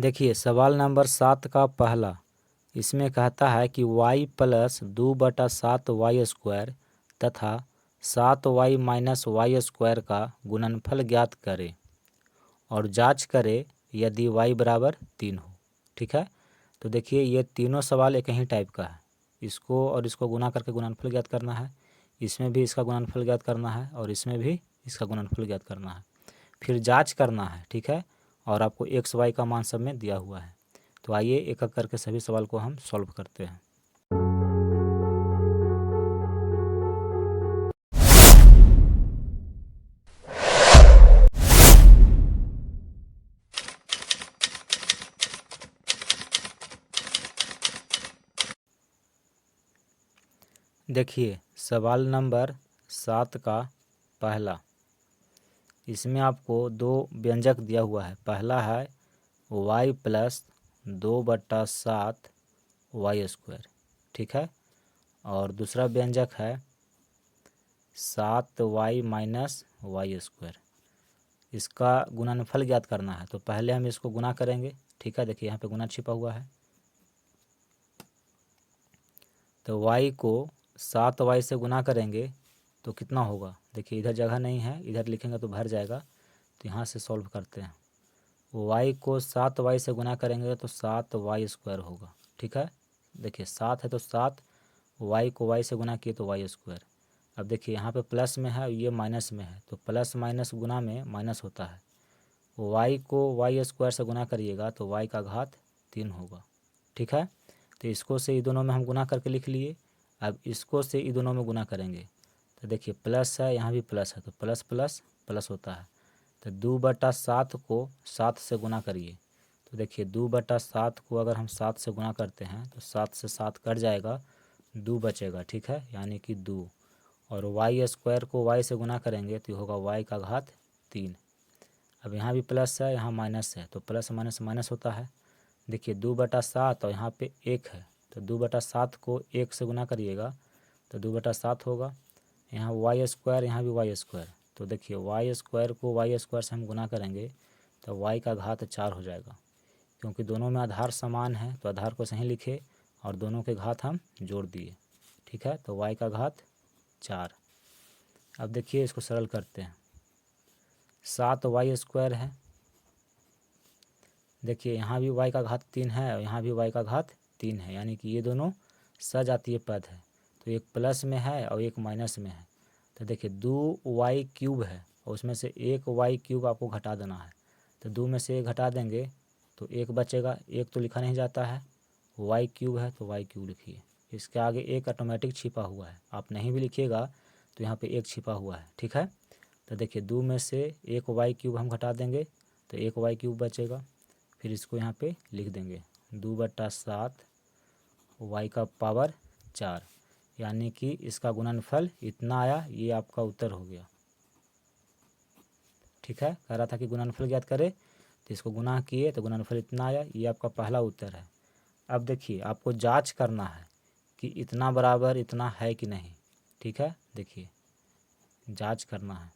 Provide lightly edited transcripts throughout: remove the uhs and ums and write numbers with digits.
देखिए सवाल नंबर 7 का पहला, इसमें कहता है कि y प्लस 2/7 y² तथा 7y माइनस y² का गुणनफल ज्ञात करें और जांच करें यदि y बराबर 3 हो। ठीक है, तो देखिए ये तीनों सवाल एक ही टाइप का है। इसको और इसको गुना करके गुणनफल ज्ञात करना है, इसमें भी इसका गुणनफल ज्ञात करना है और इसमें भी इसका गुणनफल ज्ञात करना है, फिर जांच करना है। ठीक है, और आपको x y का मान सब में दिया हुआ है। तो आइए एक एक करके सभी सवाल को हम सॉल्व करते हैं। देखिए सवाल नंबर 7 का पहला, इसमें आपको दो व्यंजक दिया हुआ है। पहला है y प्लस 2/7 y²। ठीक है, और दूसरा व्यंजक है 7y माइनस y²। इसका गुणनफल ज्ञात करना है। तो पहले हम इसको गुना करेंगे। ठीक है, देखिए यहाँ पे गुना छिपा हुआ है। तो y को 7y से गुना करेंगे तो कितना होगा, देखिए इधर जगह नहीं है, इधर लिखेंगे तो भर जाएगा। तो यहाँ से सॉल्व करते हैं। y को 7y से गुना करेंगे तो 7y² होगा। ठीक है, देखिए 7 है तो 7, y को y से गुना किए तो y²। अब देखिए यहाँ पे प्लस में है, ये माइनस में है, तो प्लस माइनस गुना में माइनस होता है। y को y² से गुना करिएगा तो y का घात 3 होगा। ठीक है, तो इसको से ये दोनों में हम गुना करके लिख लिए। अब इसको से ये दोनों में गुना करेंगे तो देखिए प्लस है, यहाँ भी प्लस है, तो प्लस प्लस प्लस होता है। तो 2/7 को 7 से गुना करिए। तो देखिए 2/7 को अगर हम 7 से गुना करते हैं तो 7 से 7 कट जाएगा, 2 बचेगा। ठीक है, यानी कि 2। और y² को y से गुना करेंगे तो होगा y का घात 3। अब यहाँ भी प्लस है, यहाँ माइनस है, तो प्लस माइनस माइनस होता है। देखिए 2/7 और यहाँ पे 1 है, तो 2/7 को 1 से गुना करिएगा तो 2/7 होगा। यहाँ y², यहाँ भी y², तो देखिए y² को y² से हम गुना करेंगे तो y का घात 4 हो जाएगा। क्योंकि दोनों में आधार समान है तो आधार को सही लिखे और दोनों के घात हम जोड़ दिए। ठीक है, तो y का घात 4। अब देखिए इसको सरल करते हैं। 7y² है, देखिए यहाँ भी y का घात 3 है और यहाँ भी y का घात 3 है, यानी कि ये दोनों सजातीय पद है। तो एक प्लस में है और एक माइनस में है। तो देखिए 2y³ है और उसमें से एक y³ आपको घटा देना है। तो 2 में से 1 घटा देंगे तो 1 बचेगा, 1 तो लिखा नहीं जाता है, y³ है तो y³ लिखिए। इसके आगे एक ऑटोमेटिक छिपा हुआ है, आप नहीं भी लिखिएगा तो यहाँ पे एक छिपा हुआ है। ठीक है, तो देखिए 2 में से एक y³ हम घटा देंगे तो एक y³ बचेगा। फिर इसको यहाँ पे लिख देंगे 2/7 y का पावर 4, यानी कि इसका गुणनफल इतना आया। ये आपका उत्तर हो गया। ठीक है, कह रहा था कि गुणनफल ज्ञात करें तो इसको गुना किए तो गुणनफल इतना आया। ये आपका पहला उत्तर है। अब देखिए आपको जांच करना है कि इतना बराबर इतना है कि नहीं। ठीक है, देखिए जांच करना है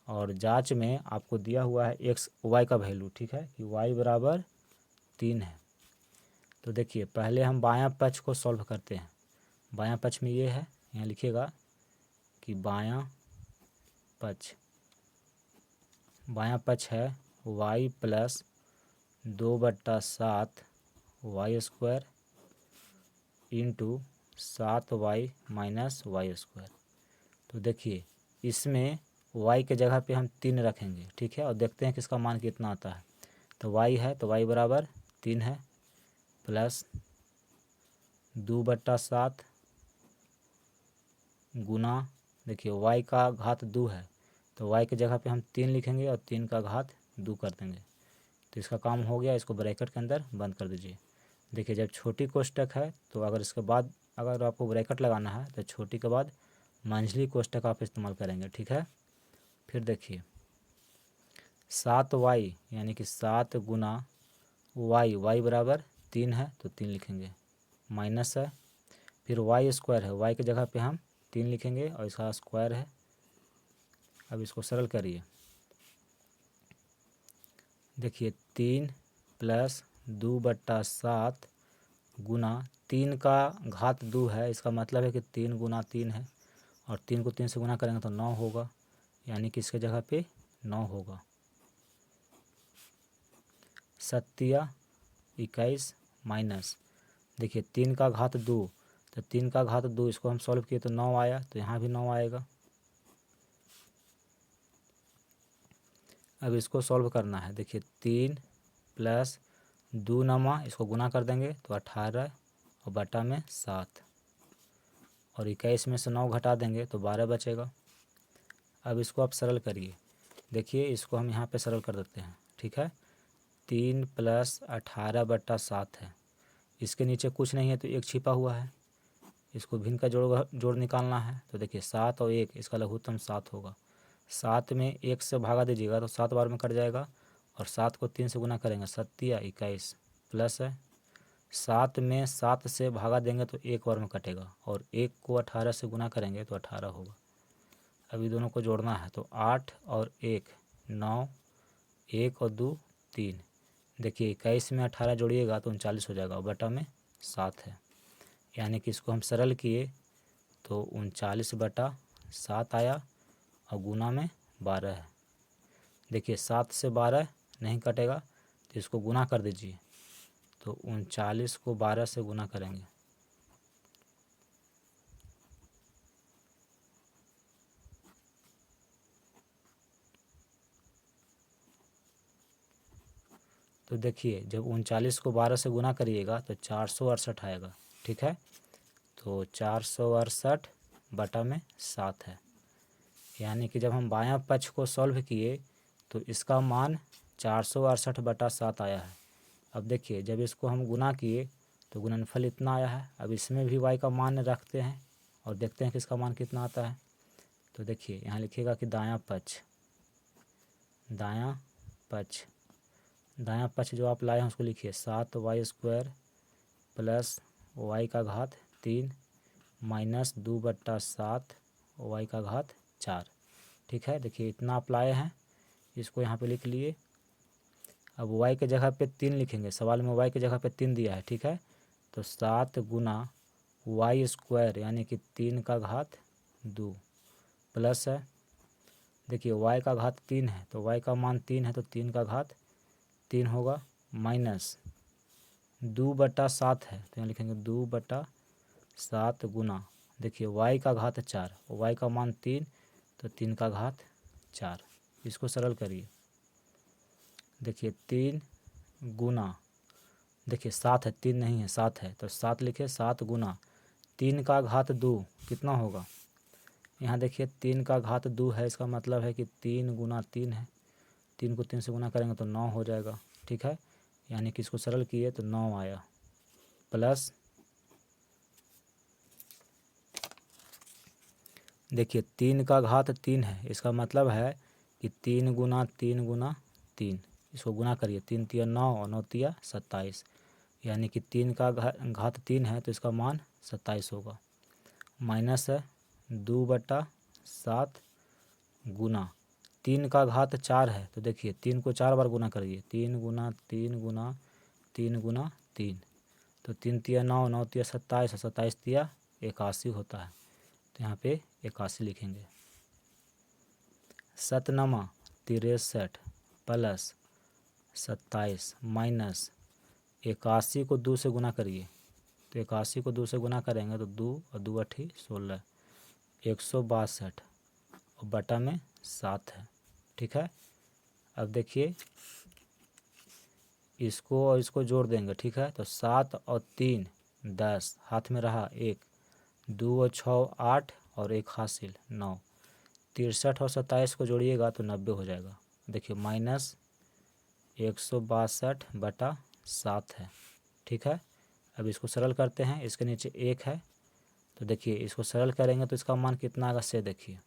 और जांच में आपको दिया हुआ है एक्स वाई का वैल्यू। ठीक है, कि y बराबर 3 है। तो देखिए पहले हम बायां पक्ष को सॉल्व करते हैं। बायां पक्ष में ये है, यहाँ लिखिएगा कि बायां पक्ष है y plus 2/7 y² into 7y minus y²। तो देखिए इसमें y के जगह पे हम 3 रखेंगे। ठीक है, और देखते हैं कि इसका मान कितना आता है। तो y है तो y बराबर 3 है, प्लस 2/7 गुना, देखिए y का घात 2 है तो y के जगह पे हम 3 लिखेंगे और 3 का घात 2 कर देंगे। तो इसका काम हो गया, इसको ब्रैकेट के अंदर बंद कर दीजिए। देखिए जब छोटी कोष्टक है तो अगर इसके बाद अगर आपको ब्रैकेट लगाना है तो छोटी के बाद मंझली कोष्टक आप इस्तेमाल करेंगे। ठीक है, फिर देखिए 7y यानी कि 7 गुना y बराबर 3 है तो 3 लिखेंगे, माइनस है, फिर y² है, y की जगह पे हम 3 लिखेंगे और इसका स्क्वायर है। अब इसको सरल करिए। देखिए 3 प्लस 2/7 गुना 3 का घात 2 है, इसका मतलब है कि 3 गुना 3 है, और 3 को 3 से गुना करेंगे तो 9 होगा, यानी कि इसके जगह पे 9 होगा। 7×21 माइनस, देखिए 3 का घात 2, तो 3 का घात 2 इसको हम सॉल्व किए तो 9 आया, तो यहाँ भी 9 आएगा। अब इसको सॉल्व करना है। देखिए 3 + 2 नमा, इसको गुना कर देंगे तो 18 और बटा में 7, और 21 में से 9 घटा देंगे तो 12 बचेगा। अब इसको आप सरल करिए। देखिए इसको हम यहाँ पे सरल कर देते हैं, ठीक है। 3 + 18/7 है, इसके नीचे कुछ नहीं है तो 1 छिपा हुआ है, इसको भिन्न का जोड़ निकालना है। तो देखिए 7 और 1, इसका लघुत्तम 7 होगा। 7 में 1 से भागा दीजिएगा तो 7 बार में कट जाएगा, और 7 को 3 से गुना करेंगे 7×21 प्लस है 7 में 7 से भागा देंगे तो 1 बार में कटेगा, और 1 को 18 से गुना करेंगे तो 18 होगा। अभी दोनों को जोड़ना है तो 8 और 1 9, 1 और 2 3। देखिए 21 में 18 जोड़िएगा तो 39 हो जाएगा, और बटा में 7 है, यानी कि इसको हम सरल किए तो 39/7 आया, और गुना में 12 है। देखिए 7 से 12 नहीं कटेगा तो इसको गुना कर दीजिए, तो 39 को 12 से गुना करेंगे तो देखिए जब 39 को 12 से गुना करिएगा तो 468 आएगा, ठीक है। तो 468 बटा में 7 है, यानी कि जब हम बायां पक्ष को सॉल्व किए तो इसका मान 468/7 आया है। अब देखिए जब इसको हम गुना किए तो गुणनफल इतना आया है। अब इसमें भी y का मान रखते हैं और देखते हैं कि इसका मान कितना आता है। तो देखिए यहाँ लिखिएगा कि दायां पक्ष जो आप लाए हैं उसको लिखिए 7y² प्लस y का घात 3 माइनस 2/7 y का घात 4, ठीक है। देखिए इतना आप लाए हैं, इसको यहाँ पे लिख लिए। अब y के जगह पे 3 लिखेंगे, सवाल में y के जगह पे 3 दिया है, ठीक है। तो 7 गुना y² यानी कि 3 का घात 2 प्लस है, देखिए y का घात 3 है तो y का मान 3 है तो 3 का घात 3 होगा, माइनस 2/7 है तो यहाँ लिखेंगे 2/7 गुना, देखिए y का घात 4, y का मान 3 तो 3 का घात 4। इसको सरल करिए। देखिए 3 गुना, देखिए 7 है, 3 नहीं है 7 है, तो 7 लिखे 7 गुना 3 का घात 2 कितना होगा। यहाँ देखिए 3 का घात 2 है, इसका मतलब है कि 3 गुना 3 है, 3 को 3 से गुना करेंगे तो 9 हो जाएगा, ठीक है। यानी कि इसको सरल किए तो 9 आया, प्लस देखिए 3 का घात 3 है, इसका मतलब है कि 3 गुना 3 गुना 3, इसको गुना करिए 3 तिया 9 और 9 तिया 27, यानी कि 3 का घात 3 है तो इसका मान 27 होगा, माइनस है 2/7 गुना 3 का घात 4 है तो देखिए 3 को 4 बार गुना करिए, 3 गुना 3 गुना 3 गुना 3, तो 3 तिया 9, 9 तिया 27 और 27 तिया 81 होता है, तो यहाँ पे 81 लिखेंगे। 7×63 प्लस 27 माइनस 81 को 2 से गुना करिए, तो 81 को 2 से गुना करेंगे तो 2 और 2 8 16, 162 और बटा में 7 है, ठीक है। अब देखिए इसको और इसको जोड़ देंगे, ठीक है। तो 7 और 3 10, हाथ में रहा 1, 2 और 6 8 और 1 हासिल 9, 63 और 27 को जोड़िएगा तो 90 हो जाएगा। देखिए माइनस 162/7 है, ठीक है। अब इसको सरल करते हैं, इसके नीचे 1 है तो देखिए इसको सरल करेंगे तो इसका मान कितना आएगा से देखिए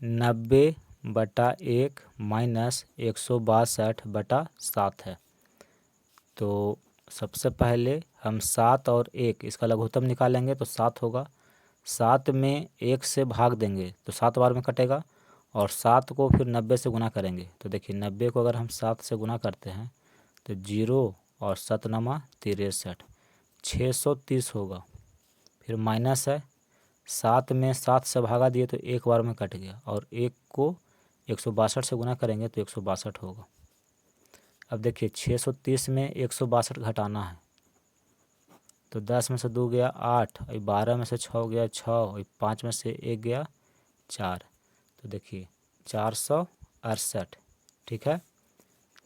90/1 माइनस 162/7 है। तो सबसे पहले हम 7 और 1 इसका लघुत्तम निकालेंगे तो 7 होगा, 7 में 1 से भाग देंगे तो 7 बार में कटेगा, और 7 को फिर 90 से गुना करेंगे। तो देखिए 90 को अगर हम 7 से गुना करते हैं तो 0 और 7 नमा 63, 630 होगा। फिर माइनस है, 7 में 7 से भागा दिए तो एक बार में कट गया, और 1 को 162 से गुना करेंगे तो 162 होगा। अब देखिए 630 में 162 घटाना है, तो 10 में से 2 गया 8, और 12 में से 6 गया 6, और 5 में से 1 गया 4। तो देखिए 468, ठीक है,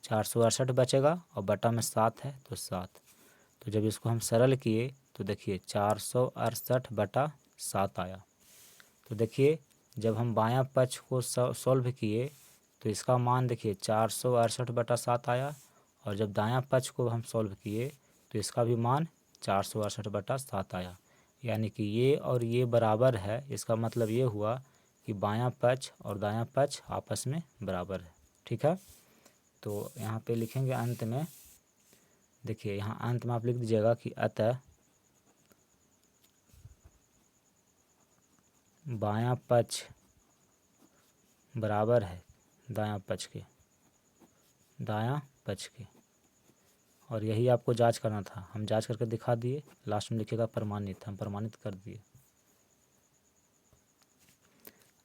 468 बचेगा, और बटा में 7 है तो 7। तो जब इसको हम सरल किए तो देखिए 468 बटा 7 आया। तो देखिए जब हम बायां पक्ष को सॉल्व किए तो इसका मान देखिए 468 बटा 7 आया, और जब दायां पक्ष को हम सॉल्व किए तो इसका भी मान 468 बटा 7 आया। यानी कि ये और ये बराबर है। इसका मतलब ये हुआ कि बायां पक्ष और दायां पक्ष आपस में बराबर है, ठीक है। तो यहाँ पे लिखेंगे अंत में, देखिए यहाँ अंत में आप लिख दीजिएगा कि अतः बायां पक्ष बराबर है दायां पक्ष के। और यही आपको जांच करना था, हम जांच करके दिखा दिए। लास्ट में लिखेगा प्रमाणित, हम प्रमाणित कर दिए।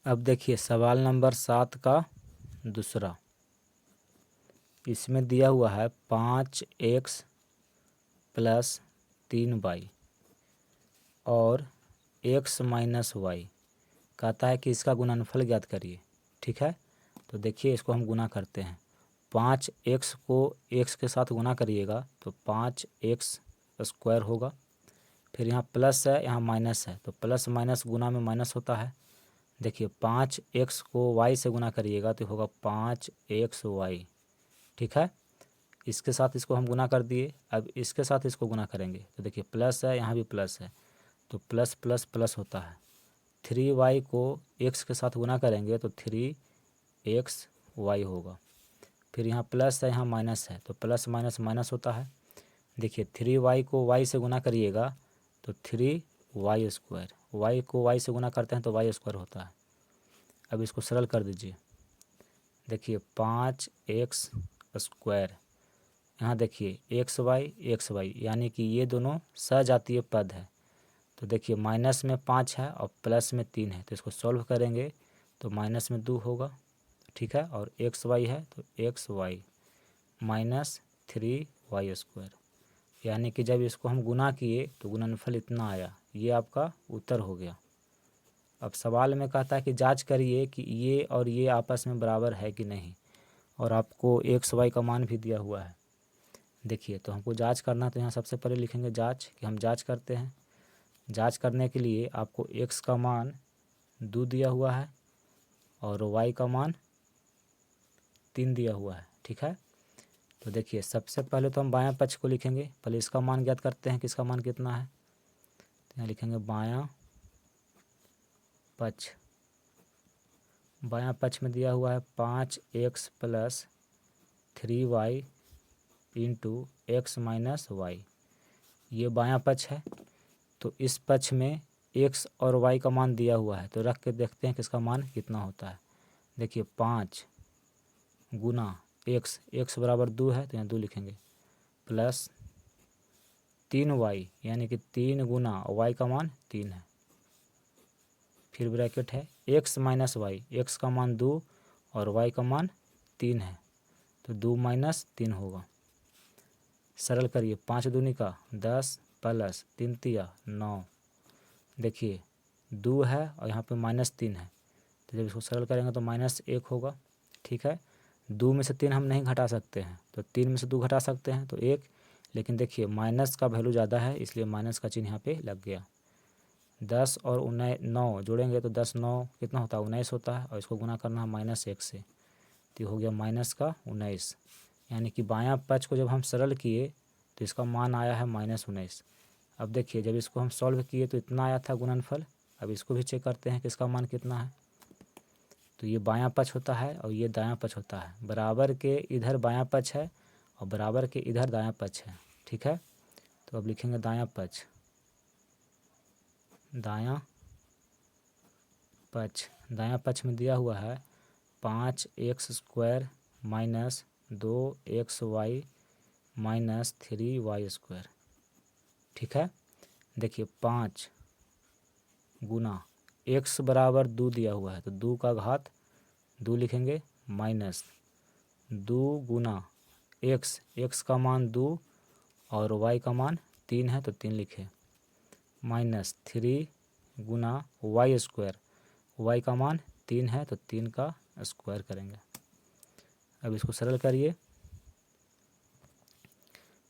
अब देखिए सवाल नंबर 7 का दूसरा, इसमें दिया हुआ है 5x + 3y और x - y। कहता है कि इसका गुणनफल ज्ञात करिए, ठीक है। तो देखिए इसको हम गुना करते हैं। 5x को x के साथ गुना करिएगा तो 5x² होगा। फिर यहाँ प्लस है, यहाँ माइनस है, तो प्लस माइनस गुना में माइनस होता है। देखिए 5x को y से गुना करिएगा तो होगा 5xy, ठीक है। इसके साथ इसको हम गुना कर दिए। अब इसके साथ इसको गुना करेंगे तो देखिए प्लस है, यहाँ भी प्लस है, तो प्लस प्लस प्लस होता है। 3y को x के साथ गुना करेंगे तो 3xy होगा। फिर यहाँ प्लस है, यहाँ माइनस है, तो प्लस माइनस माइनस होता है। देखिए 3y को y से गुना करिएगा तो 3y², y को y से गुना करते हैं तो y² होता है। अब इसको सरल कर दीजिए। देखिए 5x², यहाँ देखिए xy यानी कि ये दोनों सजातीय पद है। तो देखिए माइनस में 5 है और प्लस में 3 है, तो इसको सॉल्व करेंगे तो माइनस में 2 होगा, ठीक है। और xy है तो xy - 3y², यानी कि जब इसको हम गुना किए तो गुणनफल इतना आया। ये आपका उत्तर हो गया। अब सवाल में कहता है कि जांच करिए कि ये और ये आपस में बराबर है कि नहीं, और आपको xy का मान भी दिया हुआ है। देखिए तो हमको जांच करना, तो यहाँ सबसे पहले लिखेंगे जांच, कि हम जांच करते हैं। जांच करने के लिए आपको x का मान 2 दिया हुआ है और y का मान 3 दिया हुआ है, ठीक है। तो देखिए सबसे पहले तो हम बायां पक्ष को लिखेंगे। पहले इसका मान ज्ञात करते हैं कि इसका मान कितना है। तो यहाँ लिखेंगे बायां पक्ष। बायां पक्ष में दिया हुआ है 5x + 3y × x - y। ये बायां पक्ष है। तो इस पक्ष में x और y का मान दिया हुआ है, तो रख के देखते हैं कि इसका मान कितना होता है। देखिए 5 गुना x बराबर 2 है, तो यहाँ 2 लिखेंगे, प्लस 3y यानी कि 3 गुना y का मान 3 है। फिर ब्रैकेट है x - y, x का मान 2 और y का मान 3 है, तो 2 - 3 होगा। सरल करिए, 5 दूनी का 10 प्लस 3 तिया 9। देखिए 2 है और यहाँ पे -3 है, तो जब इसको सरल करेंगे तो -1 होगा, ठीक है। 2 में से 3 हम नहीं घटा सकते हैं, तो 3 में से 2 घटा सकते हैं तो 1, लेकिन देखिए माइनस का वैल्यू ज़्यादा है इसलिए माइनस का चिन्ह यहाँ पे लग गया। 10 और 9 जोड़ेंगे तो 10 9 कितना होता है, 19 होता है, और इसको गुना करना है -1 से, तो हो गया -19। यानी कि बायां पक्ष को जब हम सरल किए तो इसका मान आया है -19। अब देखिए जब इसको हम सॉल्व किए तो इतना आया था गुणनफल। अब इसको भी चेक करते हैं कि इसका मान कितना है। तो ये बायां पक्ष होता है और ये दायां पक्ष होता है। बराबर के इधर बायां पक्ष है और बराबर के इधर दायां पक्ष है, ठीक है। तो अब लिखेंगे दायां पक्ष। दायां पक्ष में दिया हुआ है 5x² minus 2xy minus 3y²। ठीक है, देखिए 5 गुना x बराबर 2 दिया हुआ है तो 2 का घात 2 लिखेंगे, माइनस 2 गुना x का मान 2 और y का मान 3 है तो 3 लिखे, माइनस 3 गुना y², y का मान 3 है तो 3 का स्क्वायर करेंगे। अब इसको सरल करिए,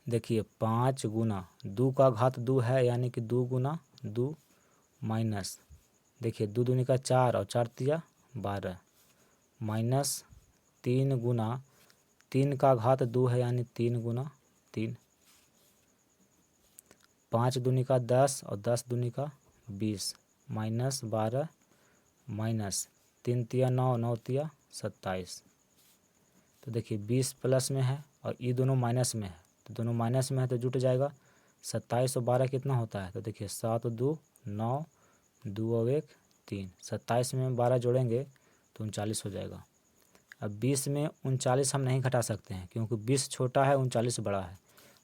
देखिए 5 गुना 2 का घात 2 है यानी कि 2 गुना 2 माइनस, देखिए 2 दूनी का 4 और 4 तिया 12, माइनस 3 गुना 3 का घात 2 है यानी 3 गुना 3, 5 दूनी का 10 और 10 दूनी का 20, माइनस 12 माइनस 3 तिया 9, 9 तिया 27। तो देखिए 20 प्लस में है और ये दोनों माइनस में है, तो दोनों माइनस में है तो जुट जाएगा। 27 और 12 कितना होता है, तो देखिए 7 2 9, 2 और 1 3, 27 में 12 जोड़ेंगे तो 39 हो जाएगा। अब 20 में 39 हम नहीं घटा सकते हैं क्योंकि 20 छोटा है 39 बड़ा है,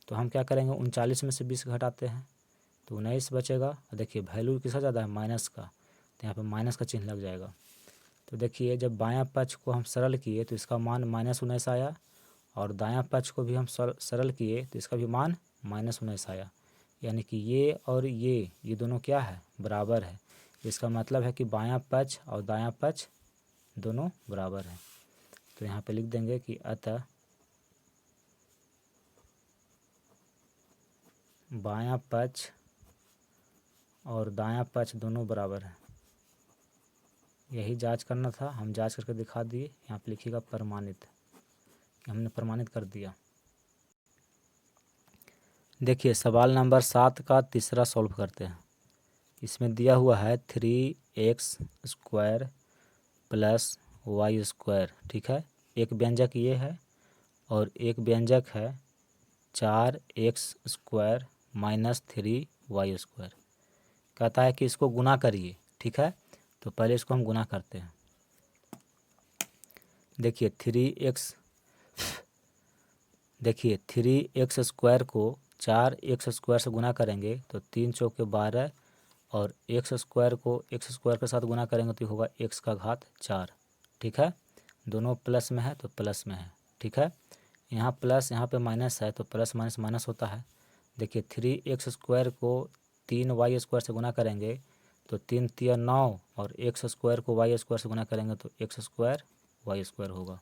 तो हम क्या करेंगे 39 में से 20 घटाते हैं तो 19 बचेगा। देखिए वैल्यू किसका ज़्यादा है, माइनस का, तो यहाँ पर माइनस का चिन्ह लग जाएगा। तो देखिए जब बायां पक्ष को हम सरल किए तो इसका मान -19 आया और दायां पक्ष को भी हम सरल किए तो इसका भी मान -19 आया, यानी कि ये और ये दोनों क्या है, बराबर है। इसका मतलब है कि बायां पक्ष और दायां पक्ष दोनों बराबर है। तो यहाँ पे लिख देंगे कि अतः बायां पक्ष और दायां पक्ष दोनों बराबर है। यही जांच करना था, हम जांच करके दिखा दिए। यहाँ पे लिखिएगा प्रमाणित, हमने प्रमाणित कर दिया। देखिए सवाल नंबर 7 का तीसरा सॉल्व करते हैं। इसमें दिया हुआ है 3x² प्लस y²। ठीक है, एक व्यंजक ये है और एक व्यंजक है 4x² माइनस 3y²। कहता है कि इसको गुना करिए। ठीक है, तो पहले इसको हम गुना करते हैं। देखिए 3x² को 4x² से गुना करेंगे तो 3 चौके 12 और x² को x² के साथ गुना करेंगे तो होगा x का घात 4। ठीक है, दोनों प्लस में है तो प्लस में है। ठीक है, यहाँ प्लस यहाँ पे माइनस है तो प्लस माइनस माइनस होता है। देखिए 3x² को 3y² से गुना करेंगे तो 3 तिया 9 और x² को y² से गुना करेंगे तो x² y² होगा।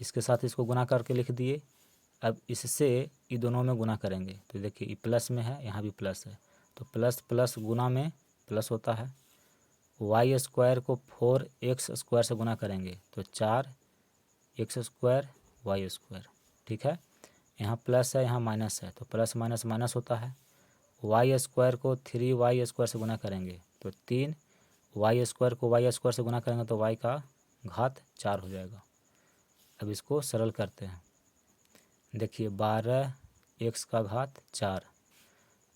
इसके साथ इसको गुना करके लिख दिए। अब इससे ये दोनों में गुना करेंगे तो देखिए ये प्लस में है, यहाँ भी प्लस है, तो प्लस प्लस गुना में प्लस होता है। y² को 4x² से गुना करेंगे तो 4x² y²। ठीक है, यहाँ प्लस है यहाँ माइनस है तो प्लस माइनस माइनस होता है। y² को 3y² से गुना करेंगे तो 3y² को y² से गुना करेंगे तो y का घात 4 हो जाएगा। अब इसको सरल करते हैं। देखिए 12x का घात 4।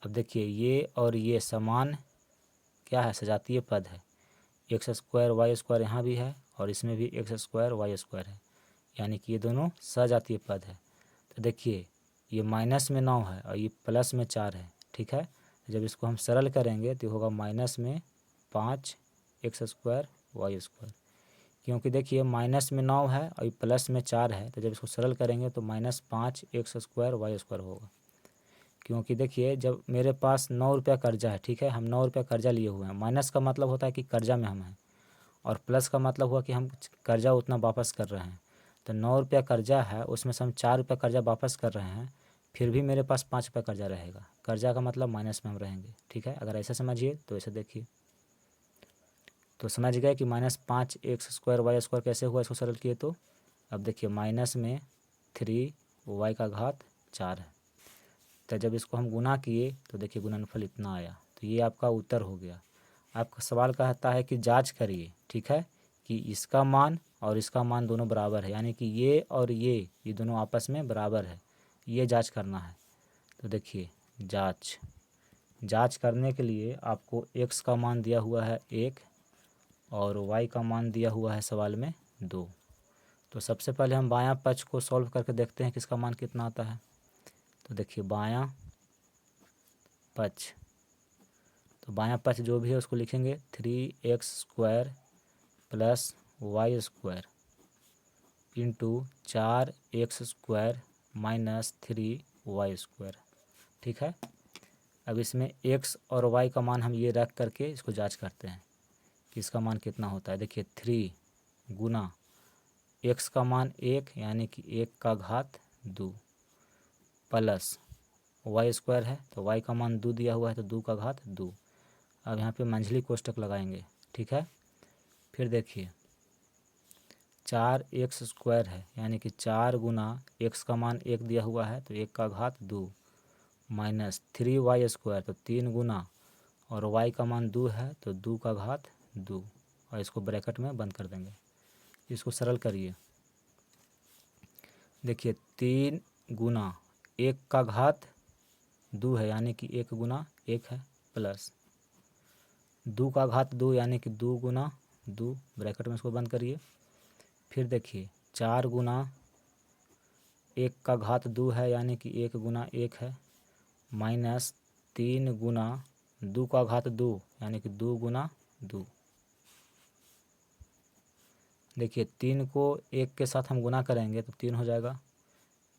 अब देखिए ये और ये समान क्या है, सजातीय पद है। x² y² यहाँ भी है और इसमें भी x² y² है, यानी कि ये दोनों सजातीय पद है। तो देखिए ये माइनस में 9 है और ये प्लस में 4 है। ठीक है, जब इसको हम सरल करेंगे तो होगा माइनस में 5x² y², क्योंकि देखिए माइनस में 9 है और ये प्लस में 4 है, तो जब इसको सरल करेंगे तो -5x² y² होगा। क्योंकि देखिए जब मेरे पास 9 रुपया कर्जा है, ठीक है, हम 9 रुपया कर्जा लिए हुए हैं। माइनस का मतलब होता है कि कर्जा में हम हैं और प्लस का मतलब हुआ कि हम कर्जा उतना वापस कर रहे हैं। तो 9 रुपया कर्जा है, उसमें से हम 4 रुपया कर्जा वापस कर रहे हैं, फिर भी मेरे पास 5 रुपया कर्जा रहेगा। कर्जा का मतलब माइनस में हम रहेंगे। ठीक है, अगर ऐसा समझिए तो ऐसे देखिए, तो समझ गए कि -5x² y² कैसे हुआ, इसको सरल किए तो। अब देखिए माइनस में 3y का घात 4 है, तो जब इसको हम गुना किए तो देखिए गुणनफल इतना आया, तो ये आपका उत्तर हो गया। आपका सवाल कहता है कि जांच करिए, ठीक है, कि इसका मान और इसका मान दोनों बराबर है, यानी कि ये और ये दोनों आपस में बराबर है, ये जांच करना है। तो देखिए जांच करने के लिए आपको x का मान दिया हुआ है 1 और y का मान दिया हुआ है सवाल में 2। तो सबसे पहले हम बायां पक्ष को सॉल्व करके देखते हैं कि इसका मान कितना आता है। तो देखिए बायां पक्ष, तो बायां पक्ष जो भी है उसको लिखेंगे 3x² plus y² into 4x² minus 3y²। ठीक है। अब इसमें x और y का मान हम ये रख करके इसको जांच करते हैं कि इसका मान कितना होता है। देखिए 3 गुना x का मान 1 यानी कि 1 का घात 2 प्लस y² है तो y का मान 2 दिया हुआ है तो 2 का घात 2। अब यहाँ पे मंझली कोष्टक लगाएंगे। ठीक है। फिर देखिए 4x² है यानी कि 4 गुना x का मान 1 दिया हुआ है तो 1 का घात 2 माइनस 3y² तो 3 गुना और y का मान 2 है तो 2 का घात 2 और इसको ब्रैकेट में बंद कर देंगे। इसको सरल करिए। देखिए 3 गुना 1 का घात 2 है यानी कि 1 गुना 1 है प्लस 2 का घात 2 यानी कि 2 गुना 2 ब्रैकेट में इसको बंद करिए। फिर देखिए 4 गुना 1 का घात 2 है यानी कि 1 गुना 1 है माइनस 3 गुना 2 का घात 2 यानी कि 2 गुना 2। देखिए 3 को 1 के साथ हम गुना करेंगे तो 3 हो जाएगा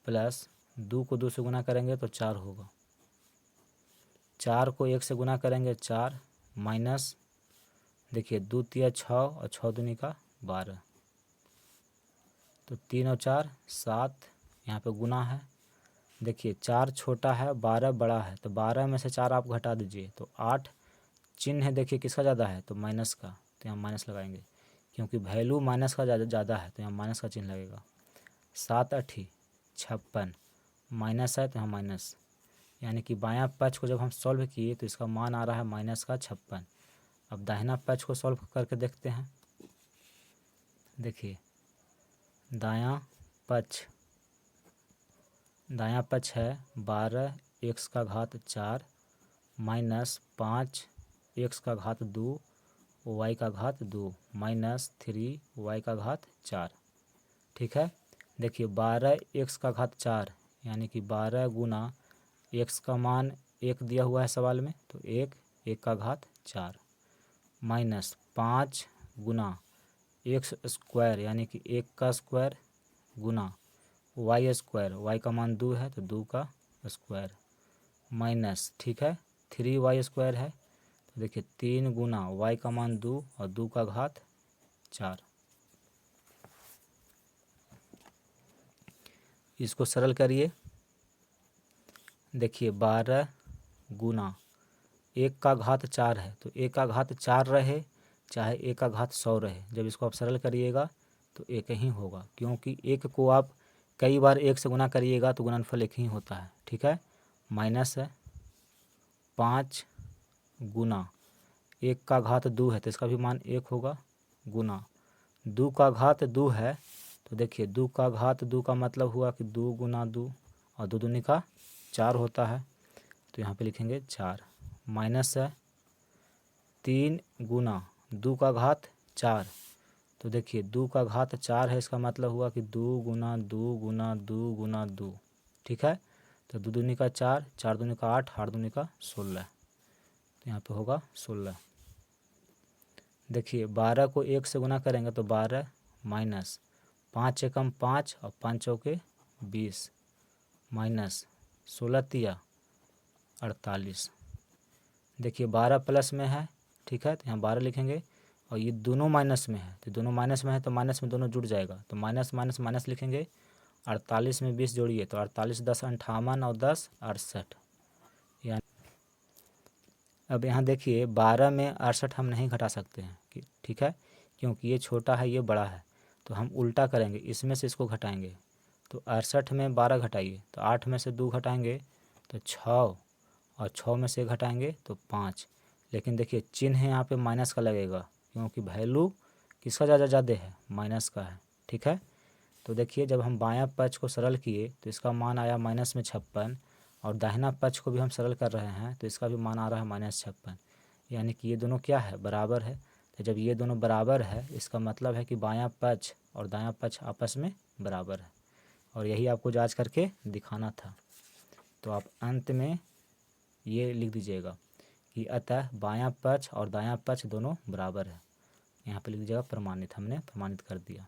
प्लस 2 को 2 से गुना करेंगे तो 4 होगा। 4 को 1 से गुना करेंगे 4 माइनस देखिए 2 तिया 6 और 6 दूनी का 12 तो 3 और 4 7 यहाँ पे गुना है। देखिए 4 छोटा है 12 बड़ा है तो 12 में से 4 आप घटा दीजिए तो 8 चिन्ह है देखिए किसका ज़्यादा है तो माइनस का, तो यहाँ माइनस लगाएंगे क्योंकि वैल्यू माइनस का ज़्यादा है तो यहाँ माइनस का चिन्ह लगेगा। 7 8 56 माइनस है तो यहाँ माइनस, यानी कि बायां पक्ष को जब हम सॉल्व किए तो इसका मान आ रहा है माइनस का 56। अब दाहिना पक्ष को सॉल्व करके देखते हैं। देखिए दायां पक्ष है 12 x का घात 4 माइनस 5 x का घात 2 y का घात 2 माइनस 3 y का घात 4। ठीक है। देखिए 12 x का घात 4 यानी कि 12 गुना x का मान 1 दिया हुआ है सवाल में तो 1 का घात 4 माइनस 5 गुना x² यानी कि 1 का स्क्वायर गुना y² y का मान 2 है तो 2 का स्क्वायर माइनस ठीक है 3y² है तो देखिए 3 गुना y का मान 2 और 2 का घात 4। इसको सरल करिए। देखिए 12 गुना 1 का घात 4 है तो 1 का घात 4 रहे चाहे 1 का घात 100 रहे, जब इसको आप सरल करिएगा तो 1 ही होगा क्योंकि 1 को आप कई बार 1 से गुना करिएगा तो गुणनफल 1 ही होता है। ठीक है। माइनस है 5 गुना 1 का घात 2 है तो इसका भी मान 1 होगा गुना 2 का घात 2 है तो देखिए 2 का घात 2 का मतलब हुआ कि 2 गुना 2 और 2 दूनी का 4 होता है तो यहाँ पे लिखेंगे 4 माइनस है 3 गुना 2 का घात 4 तो देखिए 2 का घात 4 है इसका मतलब हुआ कि 2 गुना 2 गुना 2 गुना 2। ठीक है। तो 2 दूनी का 4 4 दूनी का 8 8 दूनी का 16 तो यहाँ पे होगा 16। देखिए 12 को 1 से गुना करेंगे तो 12 माइनस 5 एकम 5 और 5 चौके 20 माइनस 16 तिया 48। देखिए 12 प्लस में है। ठीक है। तो यहाँ 12 लिखेंगे और ये दोनों माइनस में है तो दोनों माइनस में है तो माइनस में दोनों जुड़ जाएगा तो माइनस माइनस माइनस लिखेंगे। 48 में 20 जोड़िए तो 48 10 58 और 10 68 यानी अब यहाँ देखिए 12 में 68 हम नहीं घटा सकते हैं कि ठीक है क्योंकि ये छोटा है ये बड़ा है तो हम उल्टा करेंगे इसमें से इसको घटाएंगे तो 68 में 12 घटाइए तो 8 में से 2 घटाएंगे तो 6 और 6 में से घटाएंगे तो 5। लेकिन देखिए चिन्ह यहाँ पे माइनस का लगेगा क्योंकि वैल्यू किसका ज़्यादा है माइनस का है। ठीक है। तो देखिए जब हम बायां पक्ष को सरल किए तो इसका मान आया माइनस में 56 और दाहिना पक्ष को भी हम सरल कर रहे हैं तो इसका भी मान आ रहा है माइनस 56, यानी कि ये दोनों क्या है बराबर है। तो जब ये दोनों बराबर है इसका मतलब है कि बायां पक्ष और दायां पक्ष आपस में बराबर है, और यही आपको जांच करके दिखाना था। तो आप अंत में ये लिख दीजिएगा कि अतः बायां पक्ष और दायां पक्ष दोनों बराबर है। यहाँ पे लिख दीजिएगा प्रमाणित, हमने प्रमाणित कर दिया।